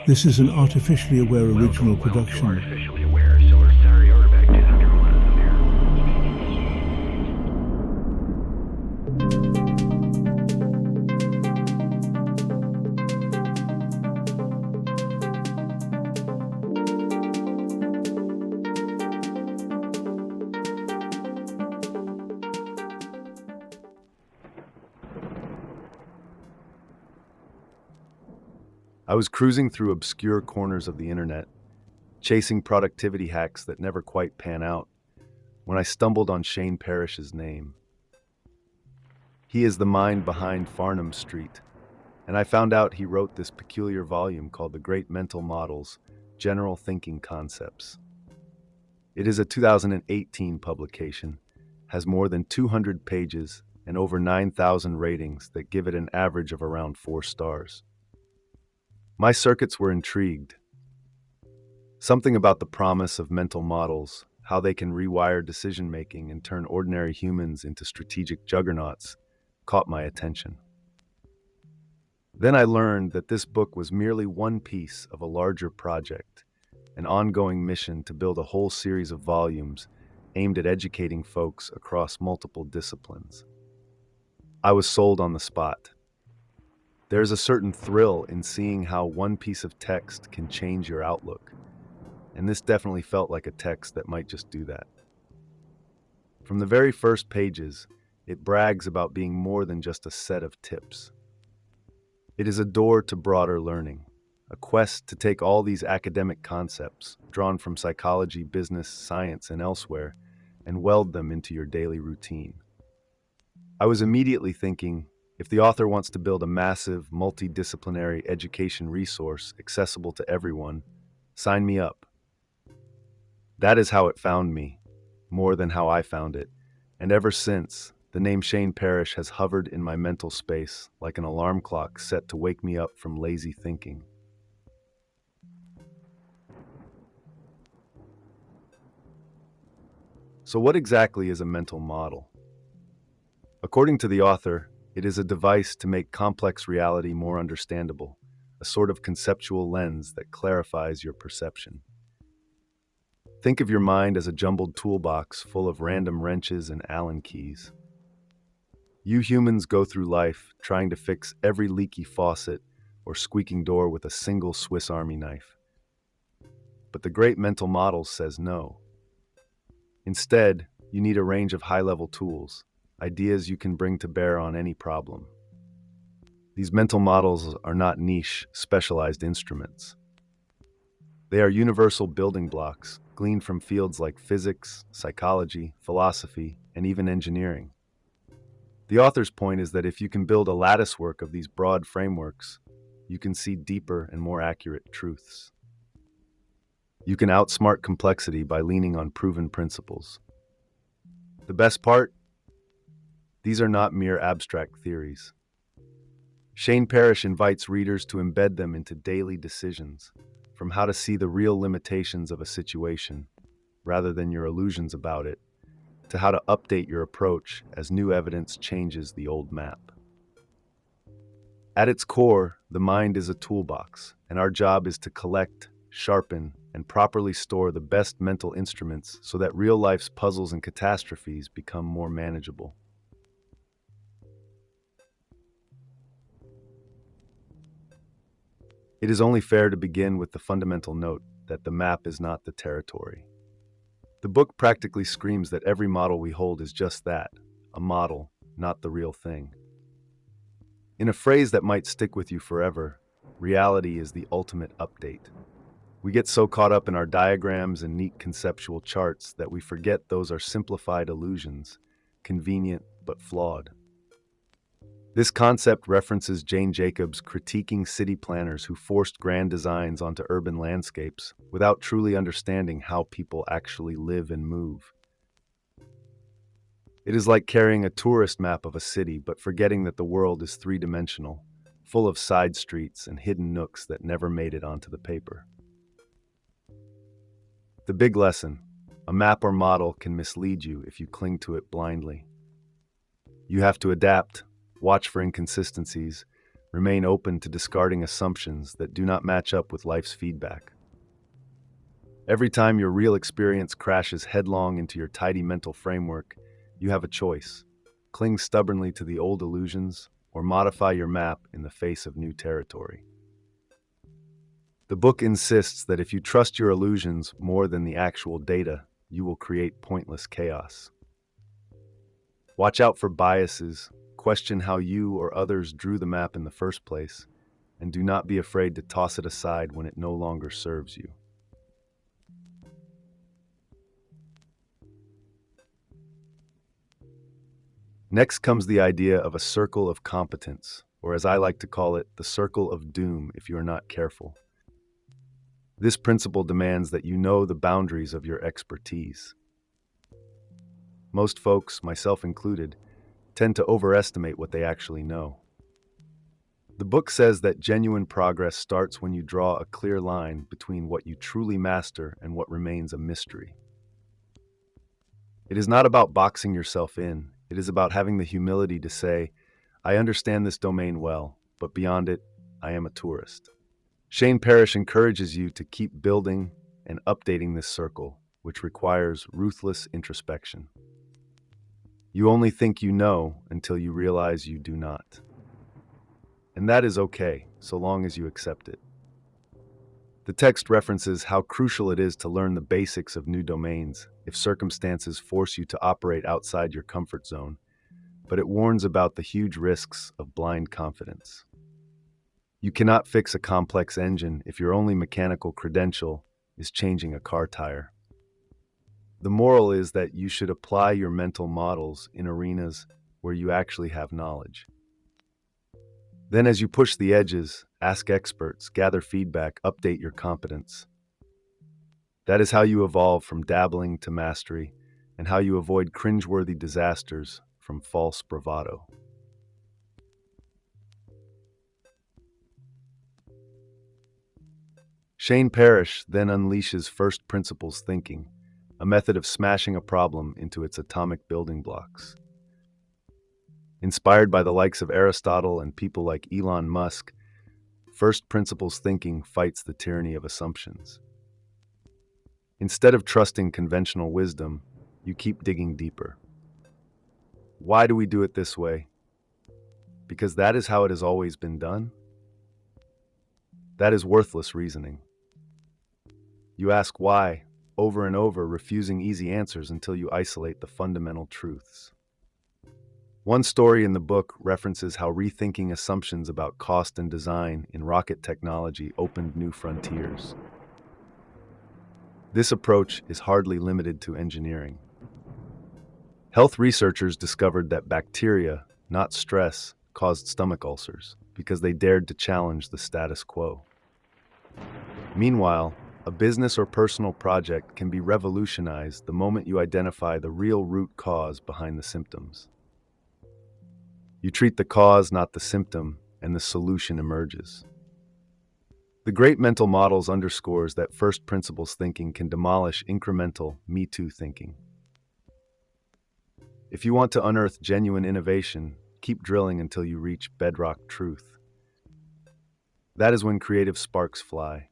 This is an artificially aware original production. I was cruising through obscure corners of the internet, chasing productivity hacks that never quite pan out, when I stumbled on Shane Parrish's name. He is the mind behind Farnham Street, and I found out he wrote this peculiar volume called The Great Mental Models, General Thinking Concepts. It is a 2018 publication, has more than 200 pages and over 9,000 ratings that give it an average of around 4 stars. My circuits were intrigued. Something about the promise of mental models, how they can rewire decision-making and turn ordinary humans into strategic juggernauts, caught my attention. Then I learned that this book was merely one piece of a larger project, an ongoing mission to build a whole series of volumes aimed at educating folks across multiple disciplines. I was sold on the spot. There's a certain thrill in seeing how one piece of text can change your outlook, and this definitely felt like a text that might just do that. From the very first pages, it brags about being more than just a set of tips. It is a door to broader learning, a quest to take all these academic concepts, drawn from psychology, business, science, and elsewhere, and weld them into your daily routine. I was immediately thinking, if the author wants to build a massive, multidisciplinary education resource accessible to everyone, sign me up. That is how it found me, more than how I found it, and ever since, the name Shane Parrish has hovered in my mental space like an alarm clock set to wake me up from lazy thinking. So what exactly is a mental model? According to the author, it is a device to make complex reality more understandable, a sort of conceptual lens that clarifies your perception. Think of your mind as a jumbled toolbox full of random wrenches and Allen keys. You humans go through life trying to fix every leaky faucet or squeaking door with a single Swiss Army knife. But the great mental model says no. Instead, you need a range of high-level tools, ideas you can bring to bear on any problem. These mental models are not niche, specialized instruments. They are universal building blocks, gleaned from fields like physics, psychology, philosophy, and even engineering. The author's point is that if you can build a latticework of these broad frameworks, you can see deeper and more accurate truths. You can outsmart complexity by leaning on proven principles. The best part? These are not mere abstract theories. Shane Parrish invites readers to embed them into daily decisions, from how to see the real limitations of a situation, rather than your illusions about it, to how to update your approach as new evidence changes the old map. At its core, the mind is a toolbox, and our job is to collect, sharpen, and properly store the best mental instruments so that real life's puzzles and catastrophes become more manageable. It is only fair to begin with the fundamental note that the map is not the territory. The book practically screams that every model we hold is just that, a model, not the real thing. In a phrase that might stick with you forever, reality is the ultimate update. We get so caught up in our diagrams and neat conceptual charts that we forget those are simplified illusions, convenient but flawed. This concept references Jane Jacobs critiquing city planners who forced grand designs onto urban landscapes without truly understanding how people actually live and move. It is like carrying a tourist map of a city but forgetting that the world is three-dimensional, full of side streets and hidden nooks that never made it onto the paper. The big lesson: a map or model can mislead you if you cling to it blindly. You have to adapt, watch for inconsistencies, Remain open to discarding assumptions that do not match up with life's feedback. Every time your real experience crashes headlong into your tidy mental framework, you have a choice. Cling stubbornly to the old illusions, or modify your map in the face of new territory. The book insists that if you trust your illusions more than the actual data, you will create pointless chaos. Watch out for biases, question how you or others drew the map in the first place, and do not be afraid to toss it aside when it no longer serves you. Next comes the idea of a circle of competence, or as I like to call it, the circle of doom if you are not careful. This principle demands that you know the boundaries of your expertise. Most folks, myself included, tend to overestimate what they actually know. The book says that genuine progress starts when you draw a clear line between what you truly master and what remains a mystery. It is not about boxing yourself in. It is about having the humility to say, I understand this domain well, but beyond it, I am a tourist. Shane Parrish encourages you to keep building and updating this circle, which requires ruthless introspection. You only think you know until you realize you do not. And that is okay, so long as you accept it. The text references how crucial it is to learn the basics of new domains if circumstances force you to operate outside your comfort zone, but it warns about the huge risks of blind confidence. You cannot fix a complex engine if your only mechanical credential is changing a car tire. The moral is that you should apply your mental models in arenas where you actually have knowledge. Then, as you push the edges, ask experts, gather feedback, update your competence. That is how you evolve from dabbling to mastery, and how you avoid cringeworthy disasters from false bravado. Shane Parrish then unleashes first principles thinking, a method of smashing a problem into its atomic building blocks. Inspired by the likes of Aristotle and people like Elon Musk, first principles thinking fights the tyranny of assumptions. Instead of trusting conventional wisdom, you keep digging deeper. Why do we do it this way? Because that is how it has always been done? That is worthless reasoning. You ask why, over and over, refusing easy answers until you isolate the fundamental truths. One story in the book references how rethinking assumptions about cost and design in rocket technology opened new frontiers. This approach is hardly limited to engineering. Health researchers discovered that bacteria, not stress, caused stomach ulcers because they dared to challenge the status quo. Meanwhile, a business or personal project can be revolutionized the moment you identify the real root cause behind the symptoms. You treat the cause, not the symptom, and the solution emerges. The Great Mental Models underscores that first principles thinking can demolish incremental Me Too thinking. If you want to unearth genuine innovation, keep drilling until you reach bedrock truth. That is when creative sparks fly.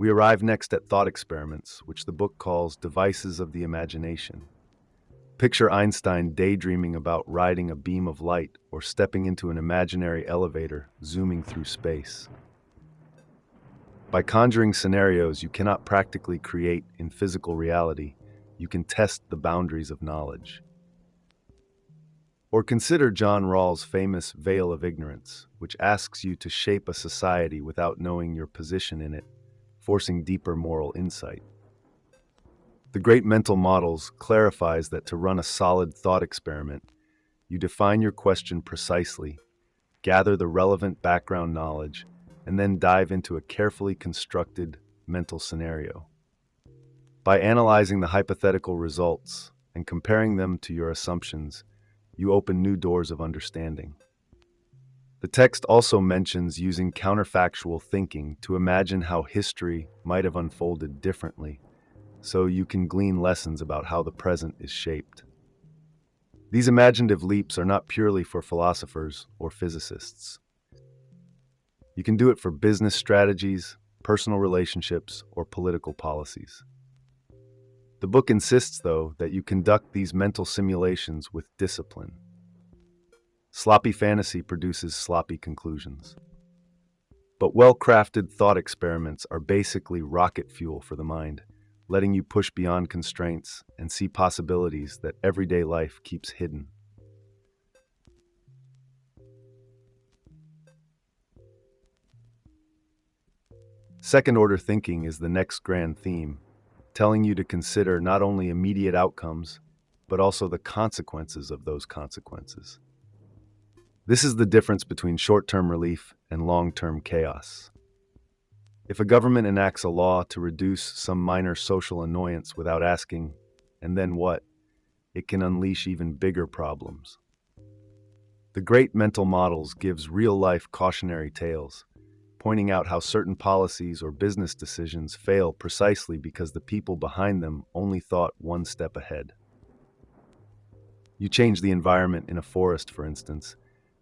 We arrive next at thought experiments, which the book calls devices of the imagination. Picture Einstein daydreaming about riding a beam of light or stepping into an imaginary elevator, zooming through space. By conjuring scenarios you cannot practically create in physical reality, you can test the boundaries of knowledge. Or consider John Rawls' famous Veil of Ignorance, which asks you to shape a society without knowing your position in it, forcing deeper moral insight. The Great Mental Models clarifies that to run a solid thought experiment, you define your question precisely, gather the relevant background knowledge, and then dive into a carefully constructed mental scenario. By analyzing the hypothetical results and comparing them to your assumptions, you open new doors of understanding. The text also mentions using counterfactual thinking to imagine how history might have unfolded differently, so you can glean lessons about how the present is shaped. These imaginative leaps are not purely for philosophers or physicists. You can do it for business strategies, personal relationships, or political policies. The book insists, though, that you conduct these mental simulations with discipline. Sloppy fantasy produces sloppy conclusions. But well-crafted thought experiments are basically rocket fuel for the mind, letting you push beyond constraints and see possibilities that everyday life keeps hidden. Second-order thinking is the next grand theme, telling you to consider not only immediate outcomes, but also the consequences of those consequences. This is the difference between short-term relief and long-term chaos. If a government enacts a law to reduce some minor social annoyance without asking, and then what, it can unleash even bigger problems. The Great Mental Models gives real-life cautionary tales, pointing out how certain policies or business decisions fail precisely because the people behind them only thought one step ahead. You change the environment in a forest, for instance,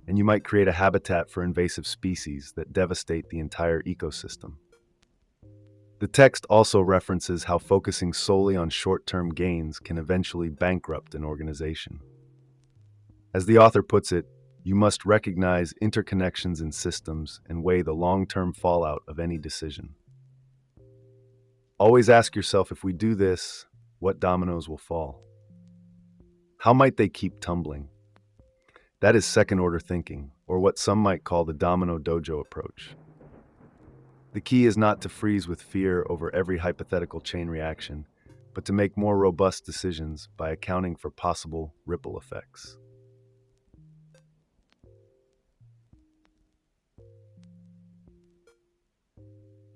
and you might create a habitat for invasive species that devastate the entire ecosystem. The text also references how focusing solely on short-term gains can eventually bankrupt an organization. As the author puts it, you must recognize interconnections in systems and weigh the long-term fallout of any decision. Always ask yourself, if we do this, what dominoes will fall? How might they keep tumbling? That is second-order thinking, or what some might call the domino dojo approach. The key is not to freeze with fear over every hypothetical chain reaction, but to make more robust decisions by accounting for possible ripple effects.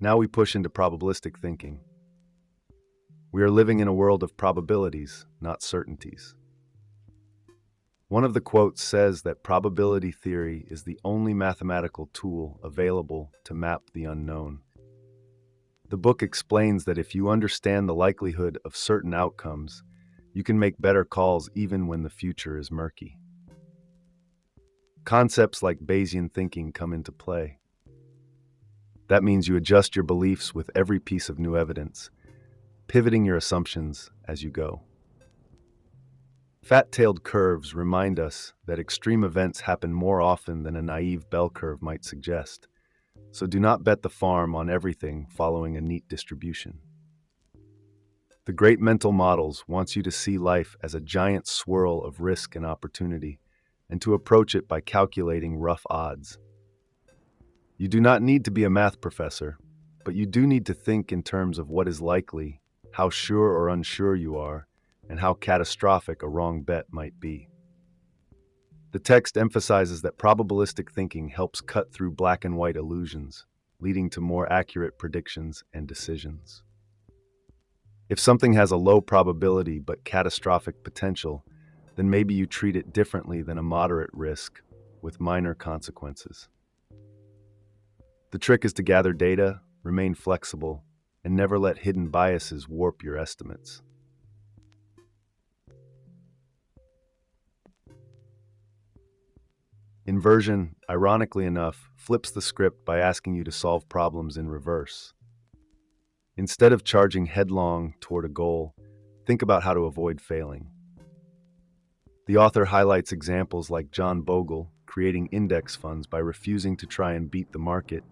Now we push into probabilistic thinking. We are living in a world of probabilities, not certainties. One of the quotes says that probability theory is the only mathematical tool available to map the unknown. The book explains that if you understand the likelihood of certain outcomes, you can make better calls even when the future is murky. Concepts like Bayesian thinking come into play. That means you adjust your beliefs with every piece of new evidence, pivoting your assumptions as you go. Fat-tailed curves remind us that extreme events happen more often than a naive bell curve might suggest, so do not bet the farm on everything following a neat distribution. The Great Mental Models wants you to see life as a giant swirl of risk and opportunity, and to approach it by calculating rough odds. You do not need to be a math professor, but you do need to think in terms of what is likely, how sure or unsure you are, and how catastrophic a wrong bet might be. The text emphasizes that probabilistic thinking helps cut through black and white illusions, leading to more accurate predictions and decisions. If something has a low probability but catastrophic potential, then maybe you treat it differently than a moderate risk with minor consequences. The trick is to gather data, remain flexible, and never let hidden biases warp your estimates. Inversion, ironically enough, flips the script by asking you to solve problems in reverse. Instead of charging headlong toward a goal, think about how to avoid failing. The author highlights examples like John Bogle creating index funds by refusing to try and beat the market,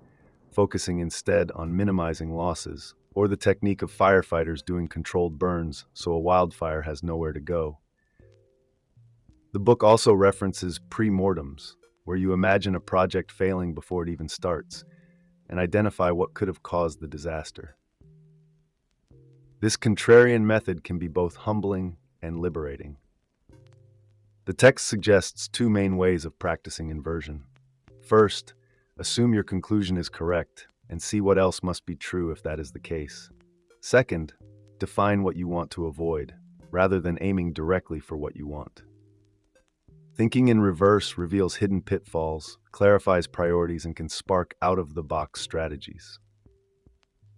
focusing instead on minimizing losses, or the technique of firefighters doing controlled burns so a wildfire has nowhere to go. The book also references pre-mortems, where you imagine a project failing before it even starts, and identify what could have caused the disaster. This contrarian method can be both humbling and liberating. The text suggests two main ways of practicing inversion. First, assume your conclusion is correct and see what else must be true if that is the case. Second, define what you want to avoid, rather than aiming directly for what you want. Thinking in reverse reveals hidden pitfalls, clarifies priorities, and can spark out-of-the-box strategies.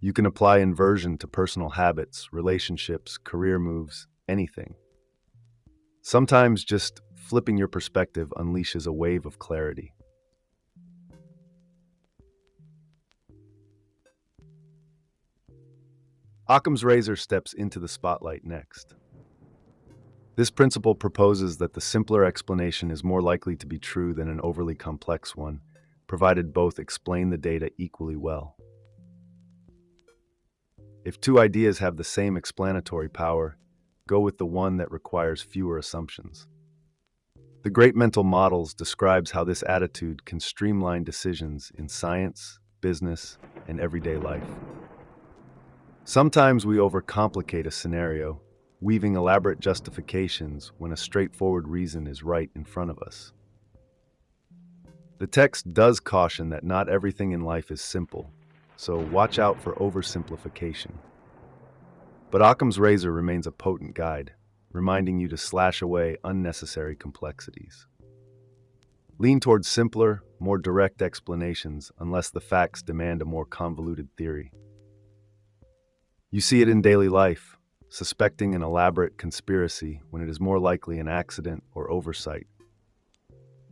You can apply inversion to personal habits, relationships, career moves, anything. Sometimes just flipping your perspective unleashes a wave of clarity. Occam's razor steps into the spotlight next. This principle proposes that the simpler explanation is more likely to be true than an overly complex one, provided both explain the data equally well. If two ideas have the same explanatory power, go with the one that requires fewer assumptions. The Great Mental Models describes how this attitude can streamline decisions in science, business, and everyday life. Sometimes we overcomplicate a scenario, weaving elaborate justifications when a straightforward reason is right in front of us. The text does caution that not everything in life is simple, so watch out for oversimplification. But Occam's razor remains a potent guide, reminding you to slash away unnecessary complexities. Lean towards simpler, more direct explanations unless the facts demand a more convoluted theory. You see it in daily life, suspecting an elaborate conspiracy when it is more likely an accident or oversight.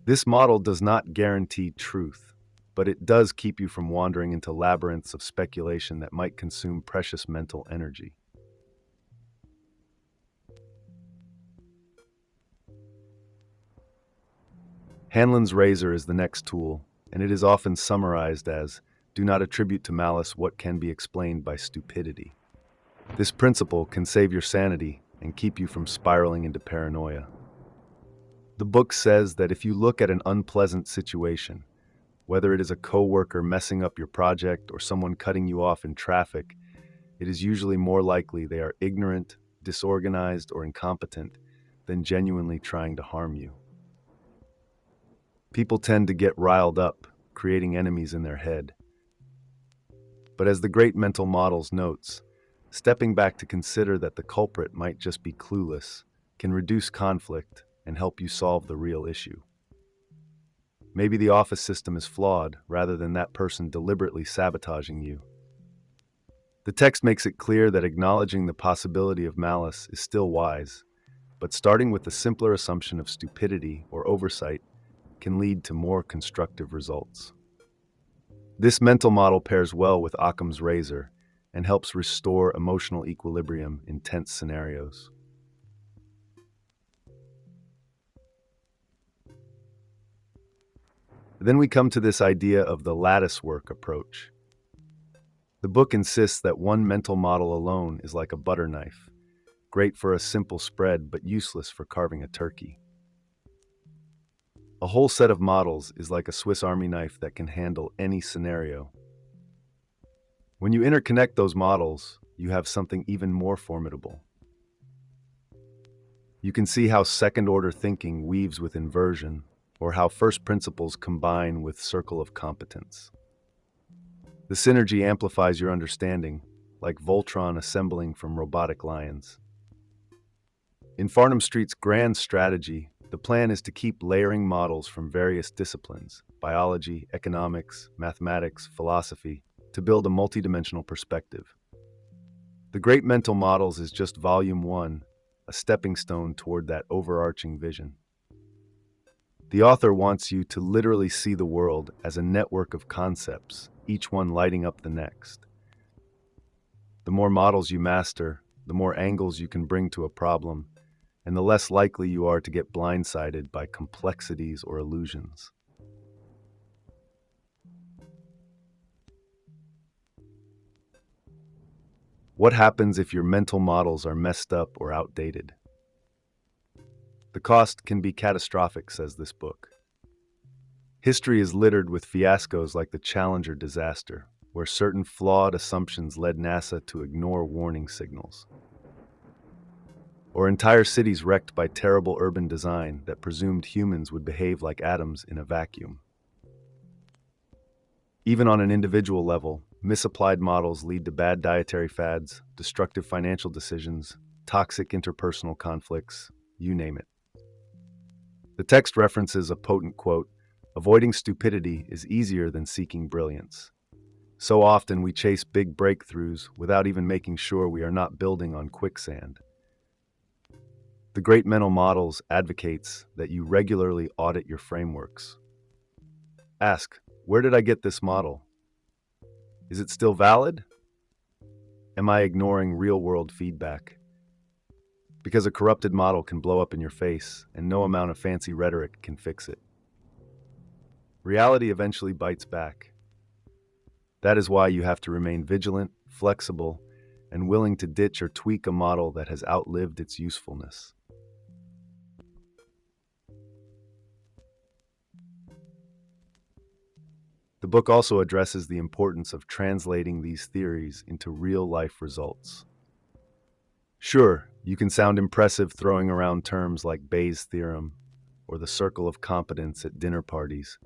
This model does not guarantee truth, but it does keep you from wandering into labyrinths of speculation that might consume precious mental energy. Hanlon's razor is the next tool, and it is often summarized as, "Do not attribute to malice what can be explained by stupidity." This principle can save your sanity and keep you from spiraling into paranoia. The book says that if you look at an unpleasant situation, whether it is a coworker messing up your project or someone cutting you off in traffic, it is usually more likely they are ignorant, disorganized, or incompetent than genuinely trying to harm you. People tend to get riled up, creating enemies in their head. But as the Great Mental Models notes, stepping back to consider that the culprit might just be clueless can reduce conflict and help you solve the real issue. Maybe the office system is flawed rather than that person deliberately sabotaging you. The text makes it clear that acknowledging the possibility of malice is still wise, but starting with the simpler assumption of stupidity or oversight can lead to more constructive results. This mental model pairs well with Occam's razor and helps restore emotional equilibrium in tense scenarios. Then we come to this idea of the lattice work approach. The book insists that one mental model alone is like a butter knife, great for a simple spread but useless for carving a turkey. A whole set of models is like a Swiss Army knife that can handle any scenario. When you interconnect those models, you have something even more formidable. You can see how second-order thinking weaves with inversion, or how first principles combine with circle of competence. The synergy amplifies your understanding, like Voltron assembling from robotic lions. In Farnham Street's grand strategy, the plan is to keep layering models from various disciplines, biology, economics, mathematics, philosophy, to build a multidimensional perspective. The Great Mental Models is just volume 1, a stepping stone toward that overarching vision. The author wants you to literally see the world as a network of concepts, each one lighting up the next. The more models you master, the more angles you can bring to a problem, and the less likely you are to get blindsided by complexities or illusions. What happens if your mental models are messed up or outdated? The cost can be catastrophic, says this book. History is littered with fiascos like the Challenger disaster, where certain flawed assumptions led NASA to ignore warning signals. Or entire cities wrecked by terrible urban design that presumed humans would behave like atoms in a vacuum. Even on an individual level, misapplied models lead to bad dietary fads, destructive financial decisions, toxic interpersonal conflicts, you name it. The text references a potent quote, "Avoiding stupidity is easier than seeking brilliance." So often we chase big breakthroughs without even making sure we are not building on quicksand. The Great Mental Models advocates that you regularly audit your frameworks. Ask, where did I get this model? Is it still valid? Am I ignoring real-world feedback? Because a corrupted model can blow up in your face, and no amount of fancy rhetoric can fix it. Reality eventually bites back. That is why you have to remain vigilant, flexible, and willing to ditch or tweak a model that has outlived its usefulness. The book also addresses the importance of translating these theories into real-life results. Sure, you can sound impressive throwing around terms like Bayes' theorem or the circle of competence at dinner parties.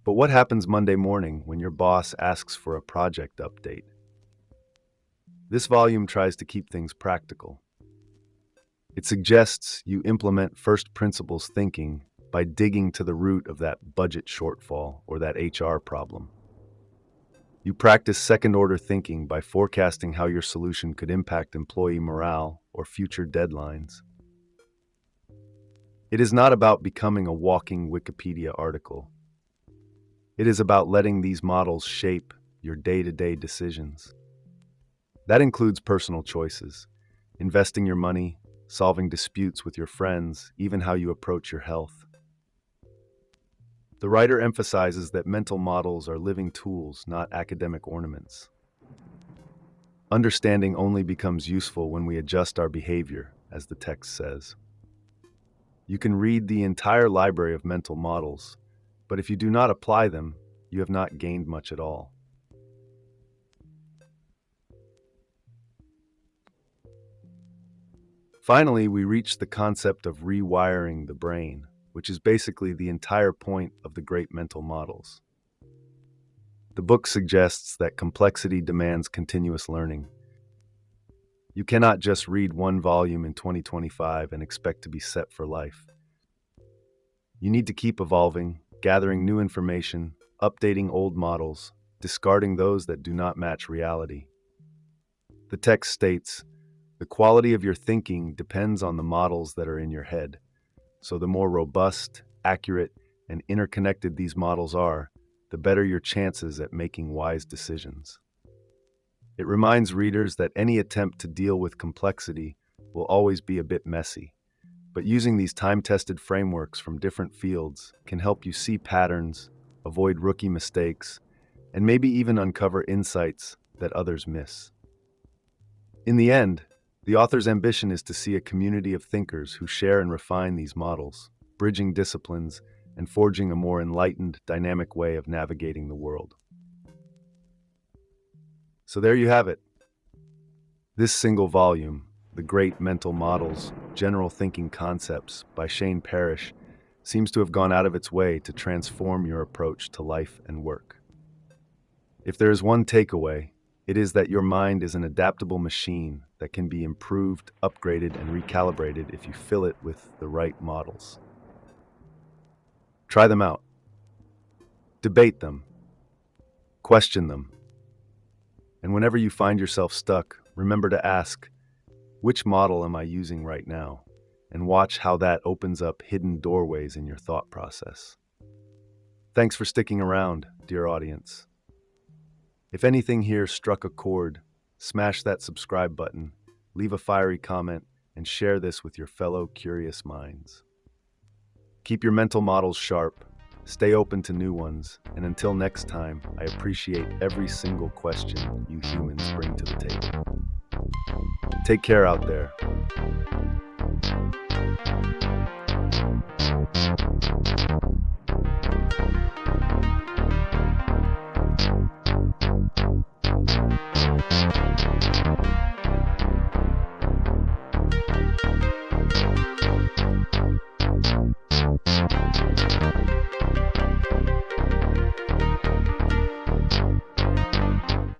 But what happens Monday morning when your boss asks for a project update? This volume tries to keep things practical. It suggests you implement first principles thinking by digging to the root of that budget shortfall or that HR problem. You practice second-order thinking by forecasting how your solution could impact employee morale or future deadlines. It is not about becoming a walking Wikipedia article. It is about letting these models shape your day-to-day decisions. That includes personal choices, investing your money, solving disputes with your friends, even how you approach your health. The writer emphasizes that mental models are living tools, not academic ornaments. Understanding only becomes useful when we adjust our behavior, as the text says. You can read the entire library of mental models, but if you do not apply them, you have not gained much at all. Finally, we reach the concept of rewiring the brain, which is basically the entire point of the great mental models. The book suggests that complexity demands continuous learning. You cannot just read one volume in 2025 and expect to be set for life. You need to keep evolving, gathering new information, updating old models, discarding those that do not match reality. The text states, "The quality of your thinking depends on the models that are in your head. So the more robust, accurate, and interconnected these models are, the better your chances at making wise decisions." It reminds readers that any attempt to deal with complexity will always be a bit messy, but using these time-tested frameworks from different fields can help you see patterns, avoid rookie mistakes, and maybe even uncover insights that others miss. In the end, the author's ambition is to see a community of thinkers who share and refine these models, bridging disciplines and forging a more enlightened, dynamic way of navigating the world. So there you have it. This single volume, The Great Mental Models, General Thinking Concepts by Shane Parrish, seems to have gone out of its way to transform your approach to life and work. If there is one takeaway, it is that your mind is an adaptable machine that can be improved, upgraded, and recalibrated if you fill it with the right models. Try them out. Debate them. Question them. And whenever you find yourself stuck, remember to ask, which model am I using right now? And watch how that opens up hidden doorways in your thought process. Thanks for sticking around, dear audience. If anything here struck a chord, smash that subscribe button, leave a fiery comment, and share this with your fellow curious minds. Keep your mental models sharp, stay open to new ones, and until next time, I appreciate every single question you humans bring to the table. Take care out there.